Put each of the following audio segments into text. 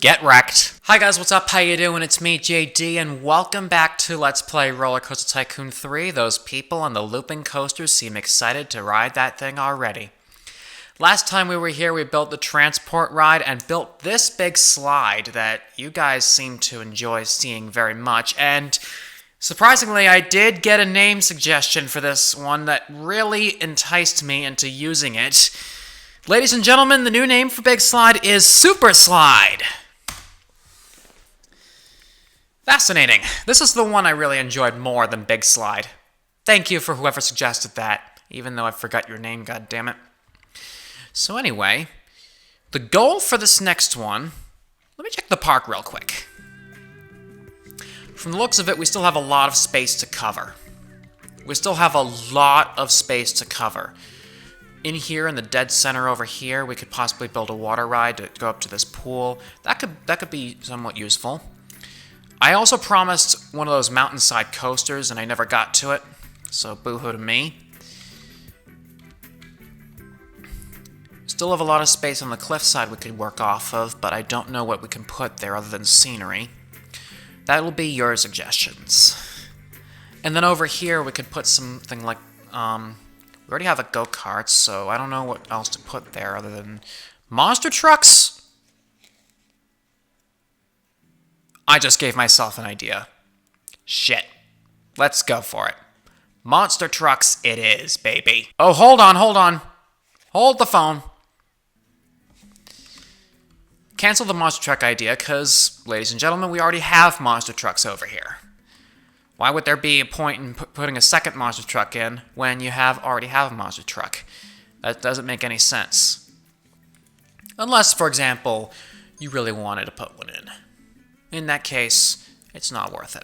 Get wrecked. Hi guys, what's up? How you doing? It's me, J-Doe, and welcome back to Let's Play RollerCoaster Tycoon 3. Those people on the looping coasters seem excited to ride that thing already. Last time we were here, we built the transport ride and built this big slide that you guys seem to enjoy seeing very much, and surprisingly, I did get a name suggestion for this one that really enticed me into using it. Ladies and gentlemen, the new name for Big Slide is Super Slide. Fascinating. This is the one I really enjoyed more than Big Slide. Thank you for whoever suggested that, even though I forgot your name, goddammit. So anyway, the goal for this next one, let me check the park real quick. From the looks of it, we still have a lot of space to cover. We still have a lot of space to cover. In here, in the dead center over here, we could possibly build a water ride to go up to this pool. That could be somewhat useful. I also promised one of those mountainside coasters, and I never got to it, so boo-hoo to me. Still have a lot of space on the cliffside we could work off of, but I don't know what we can put there other than scenery. That'll be your suggestions. And then over here, we could put something like, we already have a go-kart, so I don't know what else to put there other than monster trucks? I just gave myself an idea. Shit. Let's go for it. Monster trucks it is, baby. Oh, hold on. Hold the phone. Cancel the monster truck idea, because, ladies and gentlemen, we already have monster trucks over here. Why would there be a point in putting a second monster truck in when you already have a monster truck? That doesn't make any sense. Unless, for example, you really wanted to put one in. In that case, it's not worth it.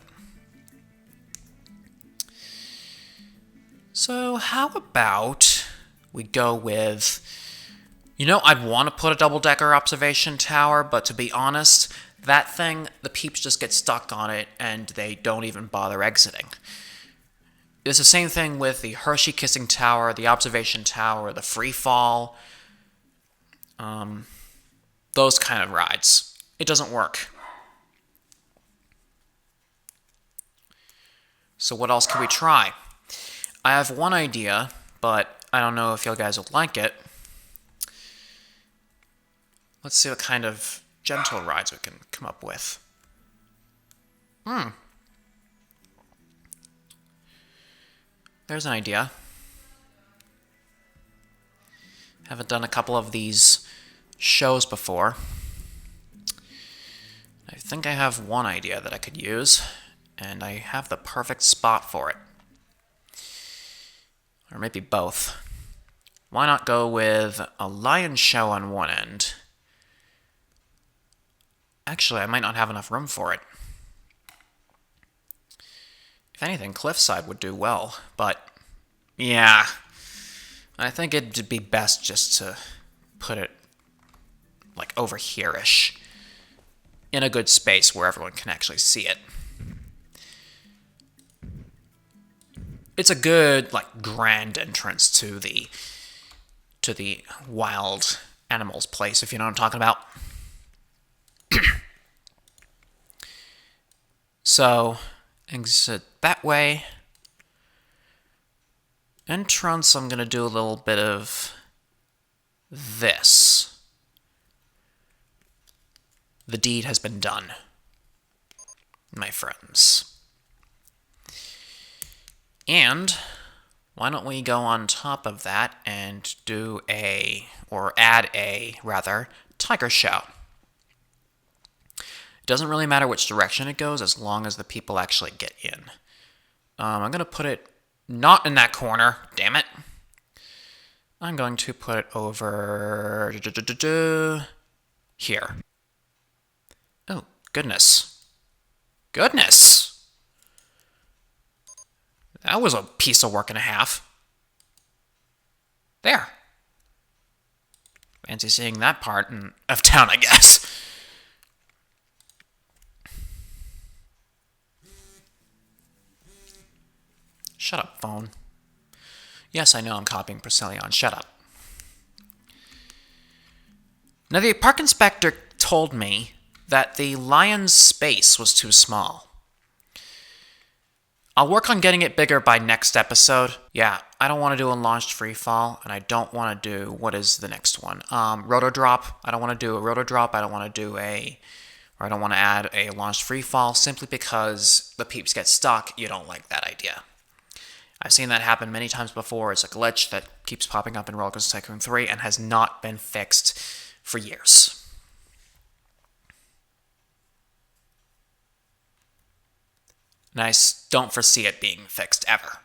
So how about we go with... I'd want to put a double-decker observation tower, but to be honest, that thing, the peeps just get stuck on it, and they don't even bother exiting. It's the same thing with the Hershey Kissing Tower, the Observation Tower, the Free Fall. Those kind of rides. It doesn't work. So what else can we try? I have one idea, but I don't know if you guys will like it. Let's see what kind of gentle rides we can come up with. There's an idea. Haven't done a couple of these shows before. I think I have one idea that I could use, and I have the perfect spot for it. Or maybe both. Why not go with a lion show on one end? Actually, I might not have enough room for it. If anything, cliffside would do well, but yeah. I think it'd be best just to put it like over here-ish, in a good space where everyone can actually see it. It's a good, grand entrance to the wild animals place, if you know what I'm talking about. So, exit that way. Entrance, I'm going to do a little bit of this. The deed has been done, my friends. And why don't we go on top of that and add a tiger show. It doesn't really matter which direction it goes as long as the people actually get in. I'm going to put it not in that corner, damn it. I'm going to put it over here. Oh, goodness. That was a piece of work and a half. There. Fancy seeing that part of town, I guess. Shut up, phone. Yes, I know I'm copying Priscillion. Shut up. Now, the park inspector told me that the lion's space was too small. I'll work on getting it bigger by next episode. Yeah, I don't want to do a launched freefall, and I don't want to do, what is the next one? Roto drop. I don't want to do a roto drop. I don't want to do I don't want to add a launched freefall simply because the peeps get stuck. You don't like that idea. I've seen that happen many times before. It's a glitch that keeps popping up in RollerCoaster Tycoon 3 and has not been fixed for years. And I don't foresee it being fixed ever.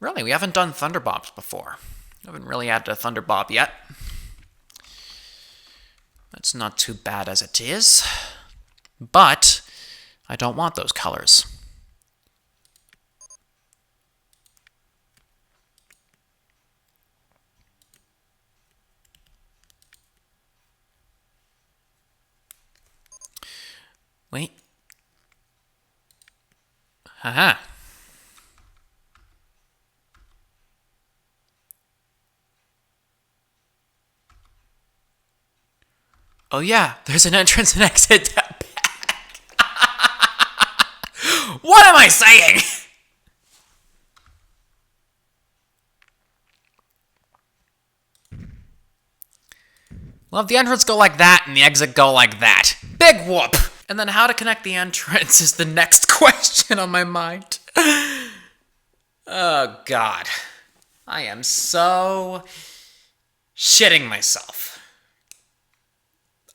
Really, we haven't done Thunderbobs before. We haven't really added a Thunderbob yet. That's not too bad as it is. But I don't want those colors. Wait. Haha. Oh yeah, there's an entrance and exit back. What am I saying? Well, if the entrance go like that and the exit go like that, big whoop! And then how to connect the entrance is the next question on my mind. Oh, God. I am so shitting myself.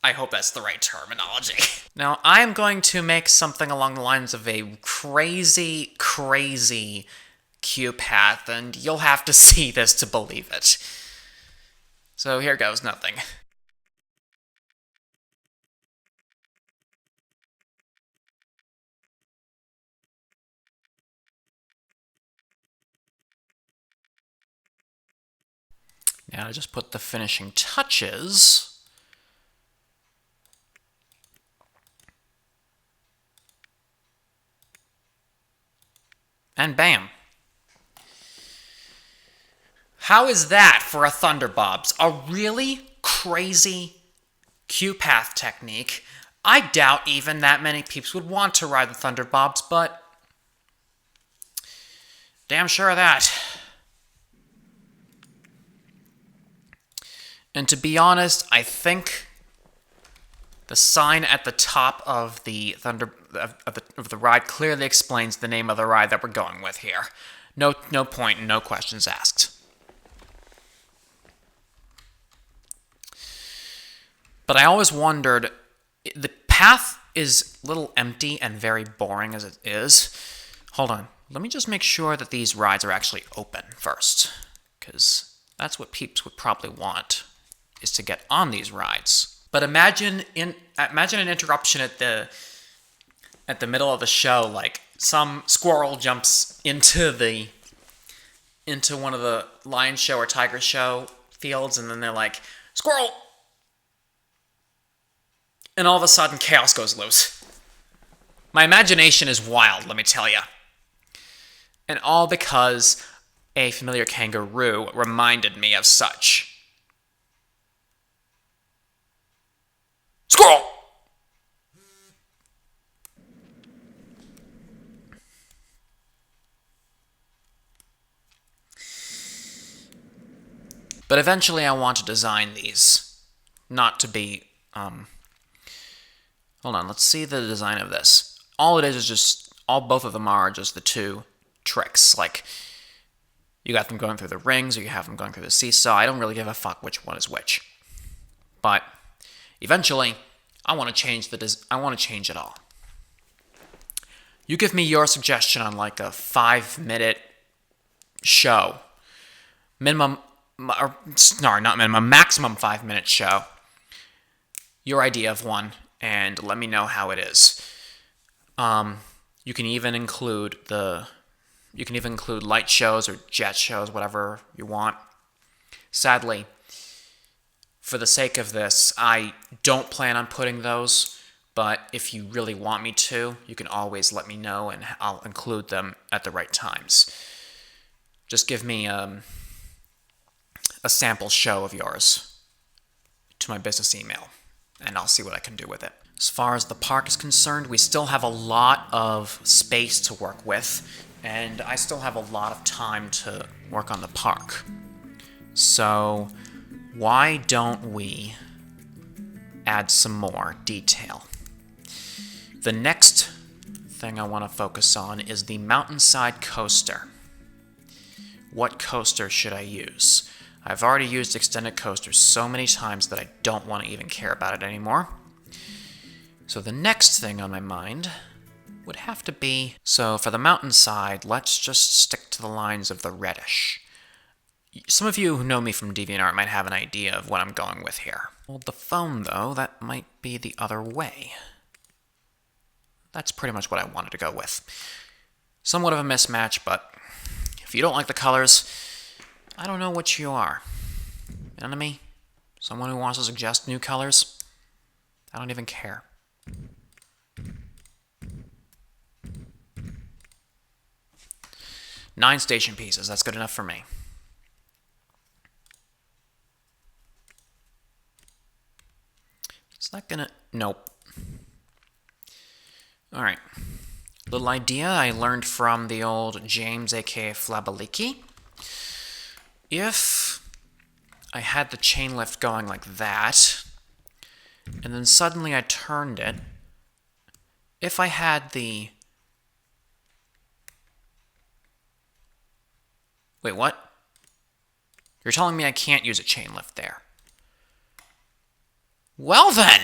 I hope that's the right terminology. Now, I'm going to make something along the lines of a crazy, crazy queue path, and you'll have to see this to believe it. So here goes nothing. Now to just put the finishing touches. And bam. How is that for a Thunderbobs? A really crazy queue path technique. I doubt even that many peeps would want to ride the Thunderbobs, but damn sure of that. And to be honest, I think the sign at the top of the of the ride clearly explains the name of the ride that we're going with here. No point, no questions asked. But I always wondered, the path is a little empty and very boring as it is. Hold on, let me just make sure that these rides are actually open first, because that's what peeps would probably want, is to get on these rides. But imagine an interruption at the middle of the show, like some squirrel jumps into one of the lion show or tiger show fields, and then they're like, "Squirrel!" And all of a sudden, chaos goes loose. My imagination is wild, let me tell you. And all because a familiar kangaroo reminded me of such. Squirrel! But eventually I want to design these. Not to be, hold on, let's see the design of this. All it is just, both of them are just the two tricks. Like, you got them going through the rings, or you have them going through the seesaw. I don't really give a fuck which one is which. But eventually, I want to change it all. You give me your suggestion on like a 5-minute show. Maximum 5-minute show. Your idea of one, and let me know how it is. You can even include light shows or jet shows, whatever you want. Sadly, for the sake of this, I don't plan on putting those, but if you really want me to, you can always let me know and I'll include them at the right times. Just give me a sample show of yours to my business email, and I'll see what I can do with it. As far as the park is concerned, we still have a lot of space to work with, and I still have a lot of time to work on the park. So why don't we add some more detail? The next thing I want to focus on is the Mountainside coaster. What coaster should I use? I've already used extended coasters so many times that I don't want to even care about it anymore. So the next thing on my mind would have to be... So for the Mountainside, let's just stick to the lines of the reddish. Some of you who know me from DeviantArt might have an idea of what I'm going with here. Well, the foam, though, that might be the other way. That's pretty much what I wanted to go with. Somewhat of a mismatch, but if you don't like the colors, I don't know what you are. Enemy? Someone who wants to suggest new colors? I don't even care. Nine station pieces, that's good enough for me. Is that gonna... Nope. Alright. Little idea I learned from the old James, aka Flabaliki. If I had the chain lift going like that, and then suddenly I turned it, if I had the... Wait, what? You're telling me I can't use a chain lift there? Well then!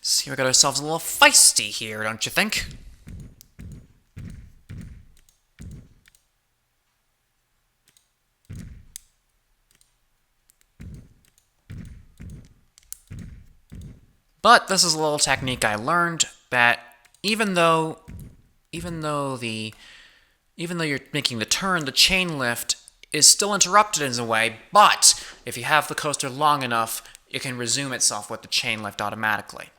See, we got ourselves a little feisty here, don't you think? But this is a little technique I learned that even though you're making the turn, the chain lift is still interrupted in a way, but if you have the coaster long enough, it can resume itself with the chain lift automatically.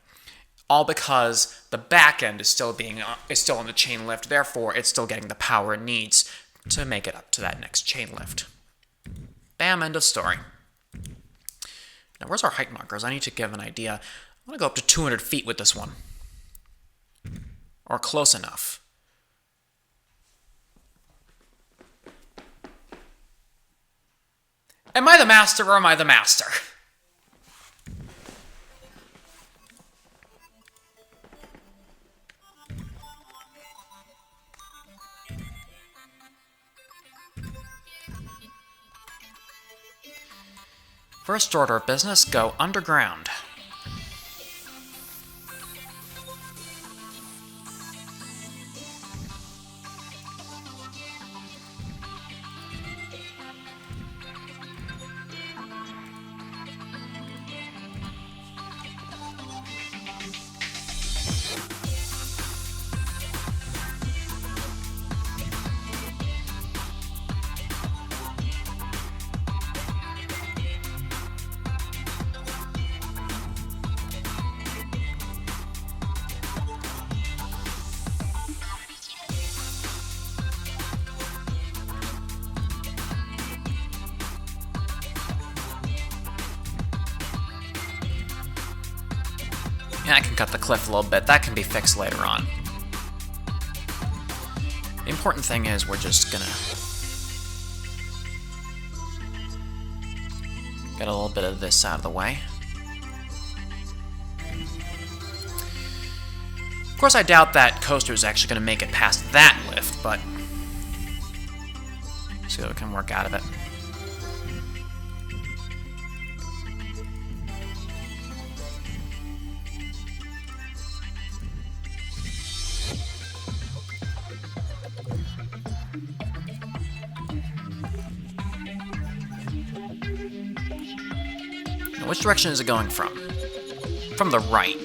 All because the back end is still on the chain lift, therefore it's still getting the power it needs to make it up to that next chain lift. Bam, end of story. Now where's our height markers? I need to give an idea. I'm going to go up to 200 feet with this one. Or close enough. Am I the master or am I the master? First order of business, go underground. Yeah, I can cut the cliff a little bit. That can be fixed later on. The important thing is we're just gonna get a little bit of this out of the way. Of course, I doubt that coaster is actually gonna make it past that lift, but see what we can work out of it. Which direction is it going from? From the right.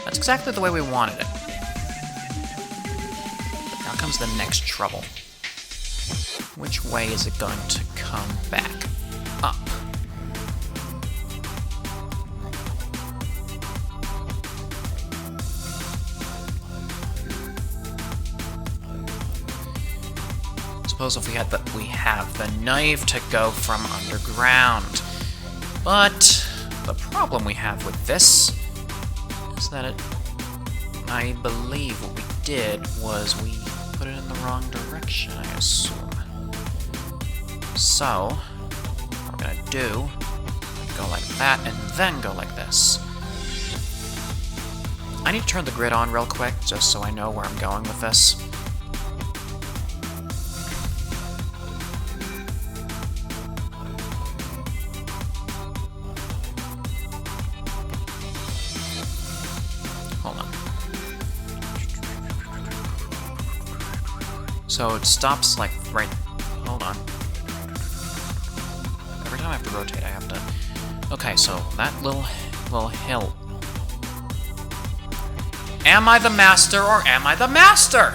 That's exactly the way we wanted it. Now comes the next trouble. Which way is it going to come back? Up. suppose if we have the knife to go from underground. But the problem we have with this is that I believe what we did was we put it in the wrong direction, I assume. So, what we're gonna do, go like that, and then go like this. I need to turn the grid on real quick, just so I know where I'm going with this. Hold on. So it stops like right... Hold on. Every time I have to rotate, I have to... Okay, so that little hill. Am I the master or am I the master?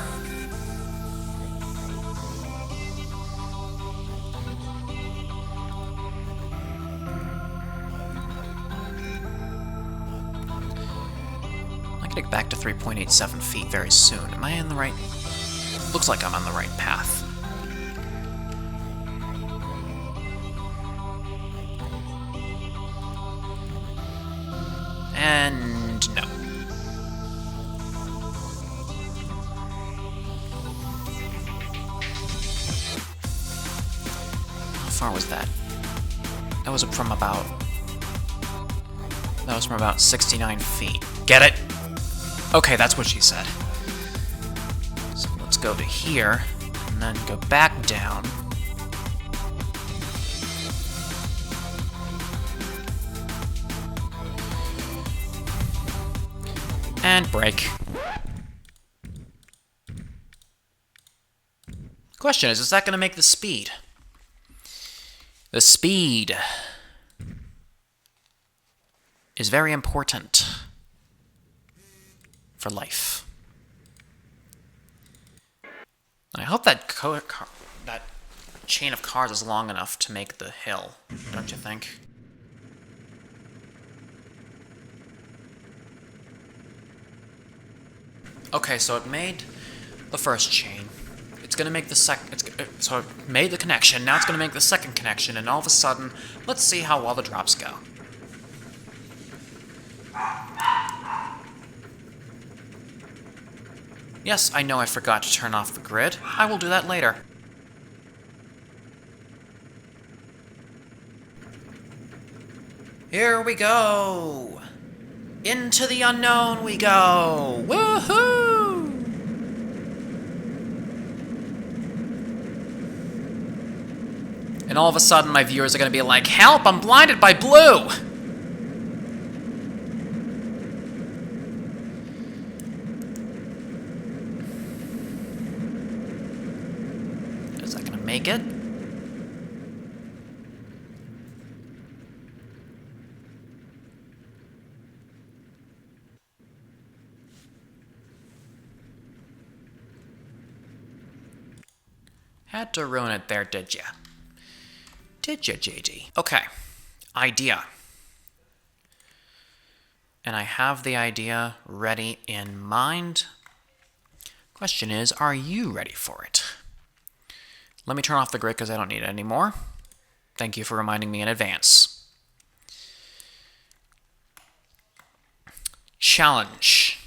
I'm gonna get back to 3.87 feet very soon. Am I in the right... Looks like I'm on the right path. And no. How far was that? That was from about 69 feet. Get it? Okay, that's what she said. So let's go to here, and then go back down. And brake. Question is that going to make the speed? The speed is very important for life. And I hope that that chain of cars is long enough to make the hill, don't you think? Okay, so it made the first chain. It's gonna make the so it made the connection, now it's gonna make the second connection, and all of a sudden, let's see how well the drops go. Yes, I know I forgot to turn off the grid. I will do that later. Here we go! Into the unknown we go! Woohoo! And all of a sudden my viewers are gonna be like, help, I'm blinded by blue! Is that gonna make it? Had to ruin it there, did ya? Did ya, JD? Okay. Idea. And I have the idea ready in mind. Question is, are you ready for it? Let me turn off the grid because I don't need it anymore. Thank you for reminding me in advance. Challenge.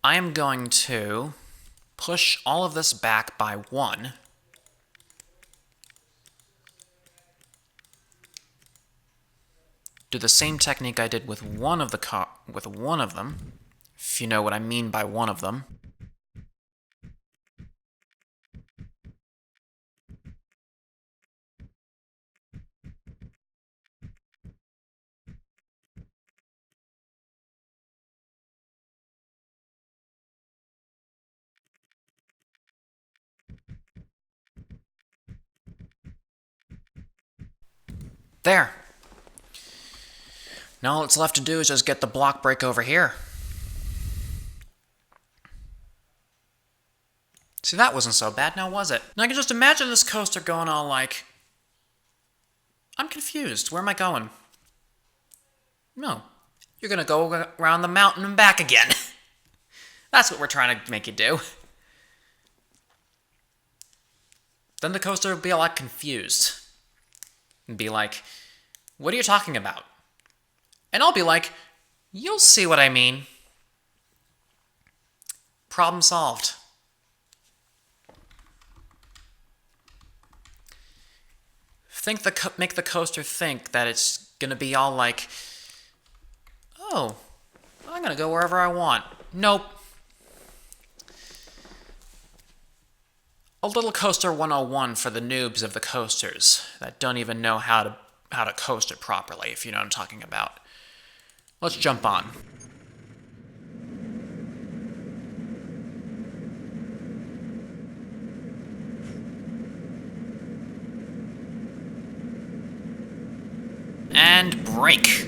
I am going to push all of this back by 1. Do the same technique I did with one of them, if you know what I mean by one of them. There. Now all that's left to do is just get the block break over here. See, that wasn't so bad, now was it? Now I can just imagine this coaster going all like, I'm confused, where am I going? No, you're gonna go around the mountain and back again. That's what we're trying to make you do. then the coaster will be a lot confused. And be like, what are you talking about? And I'll be like, you'll see what I mean. Problem solved. Make the coaster think that it's gonna be all like, oh, I'm gonna go wherever I want. Nope. A little coaster 101 for the noobs of the coasters that don't even know how to coast it properly, if you know what I'm talking about. Let's jump on. And brake.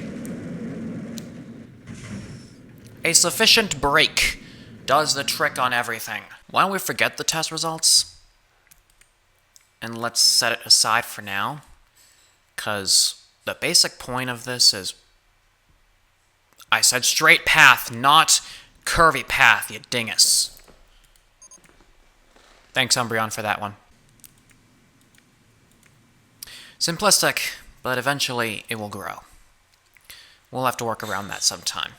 A sufficient brake does the trick on everything. Why don't we forget the test results? And let's set it aside for now. Because the basic point of this is... I said straight path, not curvy path, you dingus. Thanks, Umbreon, for that one. Simplistic, but eventually it will grow. We'll have to work around that sometime.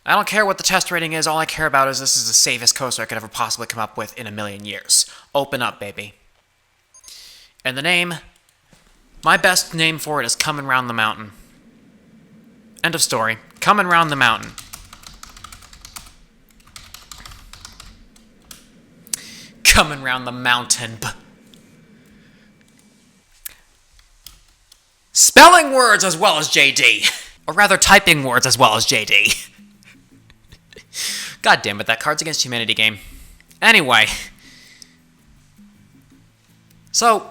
I don't care what the test rating is, all I care about is this is the safest coaster I could ever possibly come up with in a million years. Open up, baby. And the name, my best name for it is Coming Round the Mountain. End of story. Coming Round the Mountain. Coming round the mountain. Spelling words as well as JD. Or rather, typing words as well as JD. God damn it, that Cards Against Humanity game. Anyway. So,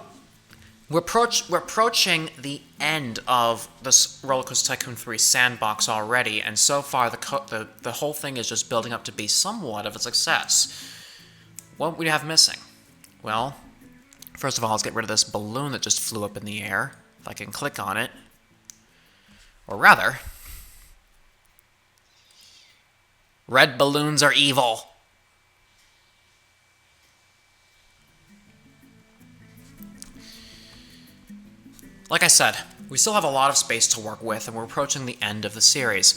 we're approaching the end of this RollerCoaster Tycoon 3 Sandbox already, and so far the whole thing is just building up to be somewhat of a success. What we have missing? Well, first of all, let's get rid of this balloon that just flew up in the air. If I can click on it. Or rather... red balloons are evil. Like I said, we still have a lot of space to work with, and we're approaching the end of the series.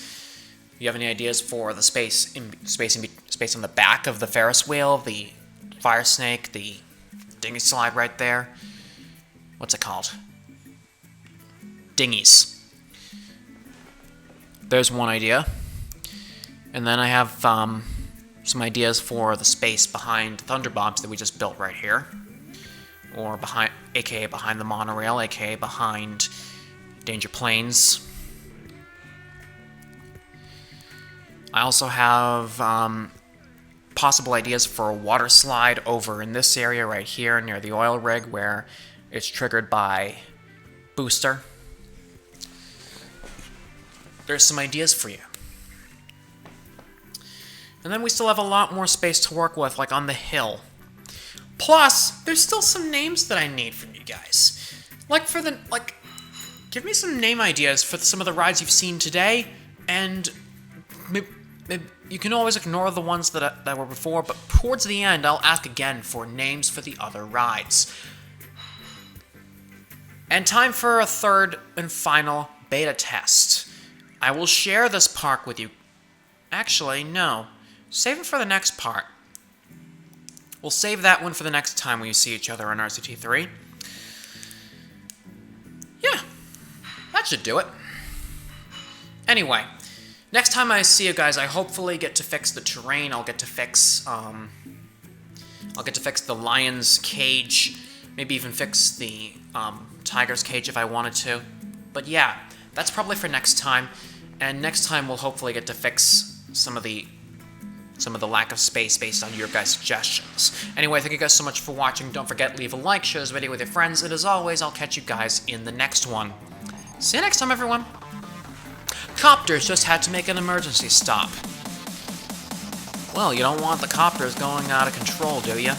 You have any ideas for the space on the back of the Ferris wheel, the fire snake, the dinghy slide right there? What's it called? Dinghies. There's one idea. And then I have some ideas for the space behind Thunderbombs that we just built right here. Or behind, aka behind the monorail, aka behind Danger Planes. I also have possible ideas for a water slide over in this area right here near the oil rig where it's triggered by Booster. There's some ideas for you. And then we still have a lot more space to work with, like on the hill. Plus, there's still some names that I need from you guys. Give me some name ideas for some of the rides you've seen today, and you can always ignore the ones that were before, but towards the end, I'll ask again for names for the other rides. And time for a third and final beta test. I will share this park with you. Actually, no. Save it for the next part. We'll save that one for the next time we see each other on RCT3. Yeah, that should do it. Anyway, next time I see you guys, I hopefully get to fix the terrain. I'll get to fix the lion's cage. Maybe even fix the tiger's cage if I wanted to. But yeah, that's probably for next time. And next time we'll hopefully get to fix some of the lack of space based on your guys' suggestions. Anyway, thank you guys so much for watching. Don't forget, leave a like, share this video with your friends, and as always, I'll catch you guys in the next one. See you next time, everyone. Copters just had to make an emergency stop. Well, you don't want the copters going out of control, do you?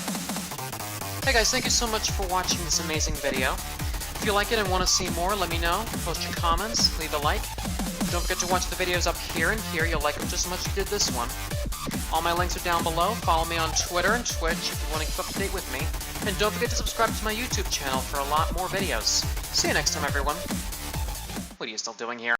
Hey guys, thank you so much for watching this amazing video. If you like it and want to see more, let me know. Post your comments, leave a like. Don't forget to watch the videos up here and here. You'll like them just as much as you did this one. All my links are down below. Follow me on Twitter and Twitch if you want to keep up to date with me. And don't forget to subscribe to my YouTube channel for a lot more videos. See you next time, everyone. What are you still doing here?